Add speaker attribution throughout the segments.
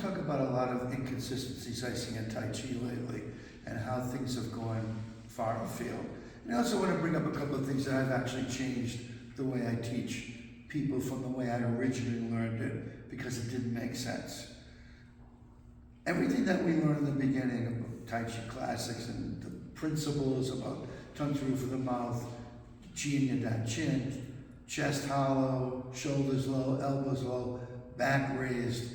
Speaker 1: talk about a lot of inconsistencies I see in Tai Chi lately and how things have gone far afield. And I also want to bring up a couple of things that I've actually changed the way I teach people from the way I originally learned it, because it didn't make sense. Everything that we learned in the beginning about Tai Chi classics and the principles about tongue to roof of the mouth, Chi in your down chin, chest hollow, shoulders low, elbows low, back raised,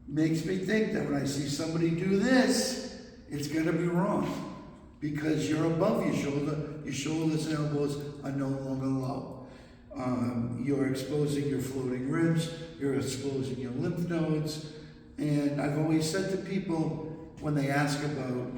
Speaker 1: makes me think that when I see somebody do this, it's going to be wrong, because you're above your shoulders and elbows are no longer low. You're exposing your floating ribs, you're exposing your lymph nodes, and I've always said to people when they ask about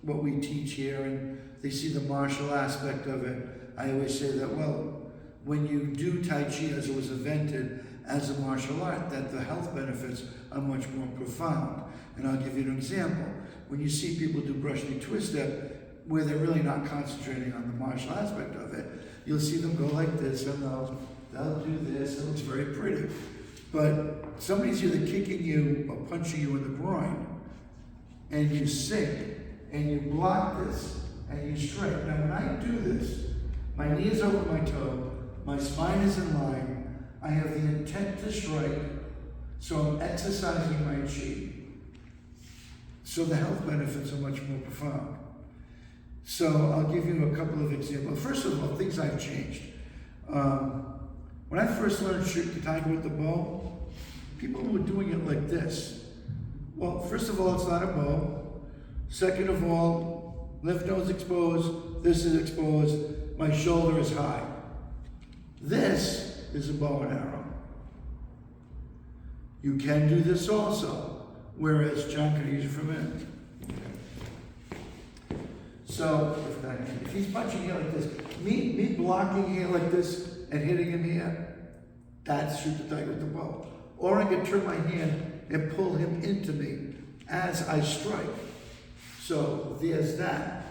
Speaker 1: what we teach here and they see the martial aspect of it, I always say that, well, when you do Tai Chi as it was invented as a martial art, that the health benefits are much more profound. And I'll give you an example. When you see people do brush knee twist step, where they're really not concentrating on the martial aspect of it, you'll see them go like this, and they'll do this, it looks very pretty. But somebody's either kicking you or punching you in the groin, and you sink, and you block this, and you strike. Now when I do this, my knee is over my toe, my spine is in line, I have the intent to strike, so I'm exercising my chi. So the health benefits are much more profound. So I'll give you a couple of examples. First of all, things I've changed. When I first learned shoot the tiger with the bow, people were doing it like this. Well, first of all, it's not a bow. Second of all, lymph nodes exposed, this is exposed, my shoulder is high. This is a bow and arrow. You can do this also, whereas, John, can I use it for a minute? So, if he's punching here like this, me blocking here like this and hitting him here, that's shoot the tiger with the bow. Or I can turn my hand and pull him into me as I strike. So there's that.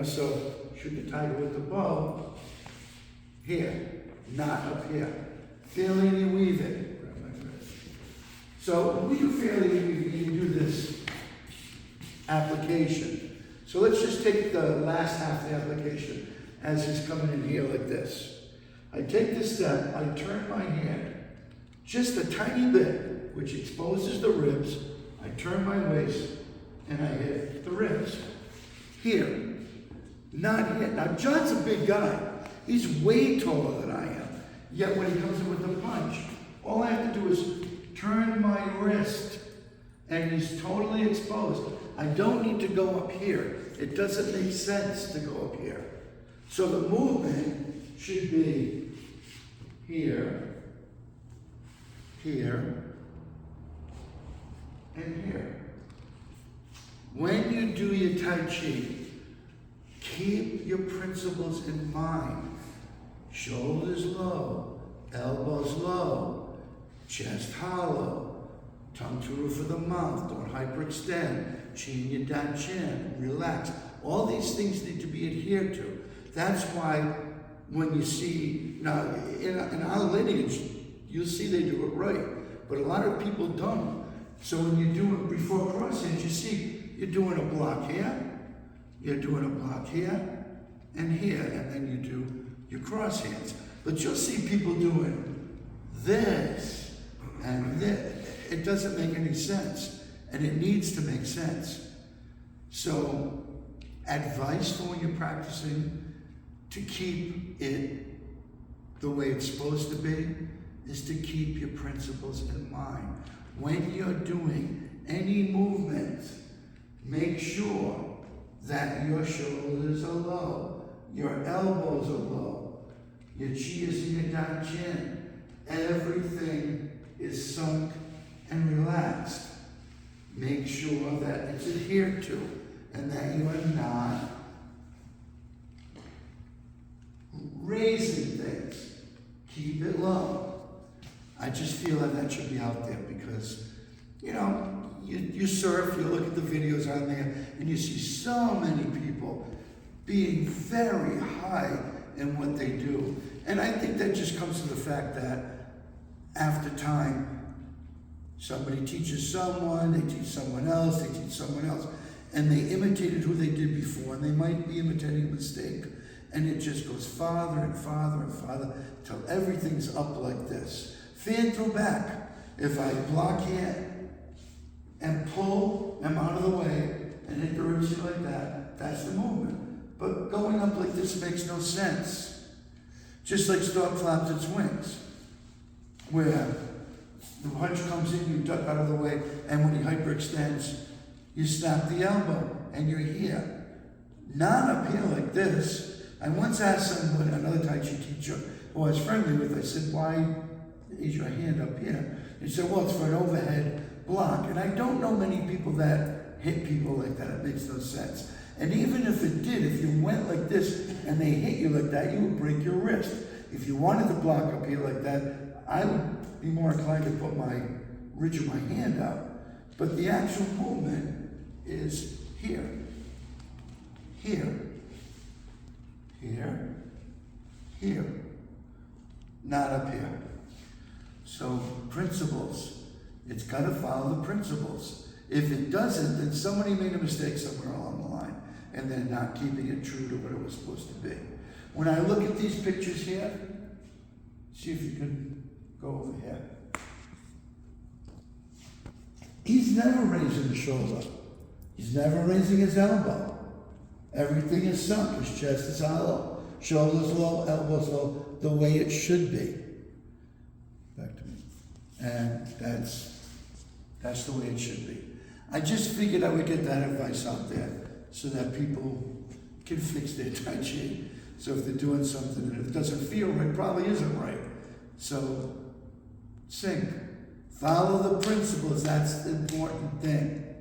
Speaker 1: So shoot the tiger with the bow here, not up here. Fairly weaving. So when we do fairly weaving, you do this application. So let's just take the last half of the application as he's coming in here like this. I take this step, I turn my hand just a tiny bit, which exposes the ribs. I turn my waist and I hit the ribs. Here, not here. Now John's a big guy. He's way taller than I am. Yet when he comes in with the punch, all I have to do is turn my wrist and he's totally exposed. I don't need to go up here. It doesn't make sense to go up here. So the movement should be here, here, and here. When you do your Tai Chi, keep your principles in mind. Shoulders low, elbows low, chest hollow, tongue to roof of the mouth, don't hyperextend, chin your down chin, relax. All these things need to be adhered to. That's why when you see, now in our lineage, you'll see they do it right, but a lot of people don't. So when you do it before cross hands, you see you're doing a block here, you're doing a block here, and here, and then you do your cross hands. But you'll see people doing this and this. It doesn't make any sense, and it needs to make sense. So, advice for when you're practicing to keep it the way it's supposed to be is to keep your principles in mind. When you're doing any movement, make sure that your shoulders are low, your elbows are low, your chi is in your down chin, everything is sunk and relaxed. Make sure that it's adhered to and that you are not raising things. Keep it low. I just feel that should be out there because, you surf, you look at the videos on there, and you see so many people being very high in what they do. And I think that just comes to the fact that after time, Somebody teaches someone, they teach someone else, they teach someone else, and they imitated who they did before, and they might be imitating a mistake, and it just goes farther and farther and farther till everything's up like this. Fan through back. If I block here and pull them out of the way and hit the ribs like that, that's the movement. But going up like this makes no sense. Just like stork flaps its wings, where the punch comes in, you duck out of the way, and when he hyperextends, you snap the elbow, and you're here. Not up here like this. I once asked someone, another Tai Chi teacher, who I was friendly with, I said, why is your hand up here? He said, well, it's for an overhead block. And I don't know many people that hit people like that. It makes no sense. And even if it did, if you went like this and they hit you like that, you would break your wrist. If you wanted to block up here like that, I would be more inclined to put my ridge of my hand out. But the actual movement is here, here, here, here, not up here. So principles, it's got to follow the principles. If it doesn't, then somebody made a mistake somewhere along the line, and they're not keeping it true to what it was supposed to be. When I look at these pictures here, see if you can go over here. He's never raising the shoulder. He's never raising his elbow. Everything is sunk. His chest is hollow. Shoulders low, elbows low, the way it should be. Back to me. And that's the way it should be. I just figured I would get that advice out there so that people can fix their Tai Chi. So if they're doing something and it doesn't feel right, it probably isn't right. So sink. Follow the principles. That's the important thing.